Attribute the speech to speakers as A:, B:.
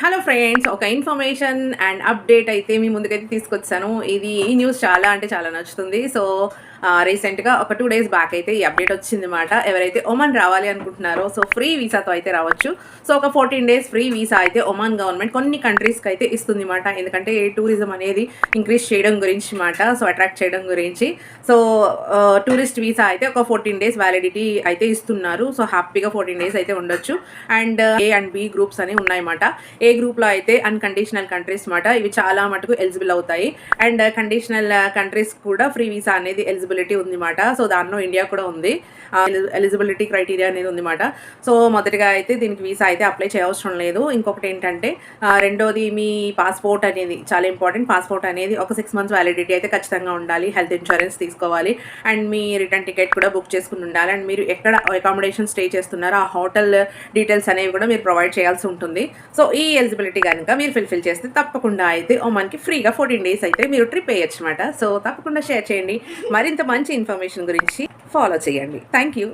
A: Hello friends, ఒక information and update అయితే మీ ముందుకైతే తీసుకొచ్చాను. ఈ న్యూస్ చాలా అంటే చాలా నచ్చుతుంది. సో రీసెంట్గా ఒక 2 days బ్యాక్ అయితే ఈ అప్డేట్ వచ్చిందన్నమాట. ఎవరైతే ఒమన్ రావాలి అనుకుంటున్నారో సో ఫ్రీ వీసాతో అయితే రావచ్చు. సో ఒక 14 days ఫ్రీ వీసా అయితే ఒమన్ గవర్నమెంట్ కొన్ని కంట్రీస్కి అయితే ఇస్తుంది అన్నమాట. ఎందుకంటే టూరిజం అనేది ఇంక్రీజ్ చేయడం గురించి మాట, సో అట్రాక్ట్ చేయడం గురించి. సో టూరిస్ట్ వీసా అయితే ఒక 14 days వ్యాలిడిటీ అయితే ఇస్తున్నారు. సో హ్యాపీగా 14 days అయితే ఉండొచ్చు. And A and B groups అని ఉన్నాయన్నమాట. ఏ గ్రూప్లో అయితే అన్కండిషనల్ కంట్రీస్ మాట, ఇవి చాలా మటుకు ఎలిజిబుల్ అవుతాయి. అండ్ కండిషనల్ కంట్రీస్ కూడా ఫ్రీ వీసా అనేది ఎలిజిబిలిటీ ఉంది మాట. సో దానిలో ఇండియా కూడా ఉంది. ఎలిజిబిలిటీ క్రైటీరియా అనేది ఉంది మాట. సో మొదటిగా అయితే దీనికి వీసా అయితే అప్లై చేయవసరం లేదు. ఇంకొకటి ఏంటంటే రెండోది మీ పాస్పోర్ట్ అనేది చాలా ఇంపార్టెంట్. పాస్పోర్ట్ అనేది ఒక 6 months వ్యాలిడిటీ అయితే ఖచ్చితంగా ఉండాలి. హెల్త్ ఇన్సూరెన్స్ తీసుకోవాలి. అండ్ మీ రిటర్న్ టికెట్ కూడా బుక్ చేసుకుని ఉండాలి. అండ్ మీరు ఎక్కడ అకామిడేషన్ స్టే చేస్తున్నారో ఆ హోటల్ డీటెయిల్స్ అనేవి కూడా మీరు ప్రొవైడ్ చేయాల్సి ఉంటుంది. సో ఈ ఎలిజిబిలిటీ కనుక మీరు ఫిల్ఫిల్ చేస్తే తప్పకుండా అయితే ఒమన్కి ఫ్రీగా 14 days అయితే మీరు ట్రిప్ వేయచ్చు అనమాట. సో తప్పకుండా షేర్ చేయండి. మరింత మంచి ఇన్ఫర్మేషన్ గురించి ఫాలో చేయండి. Thank you.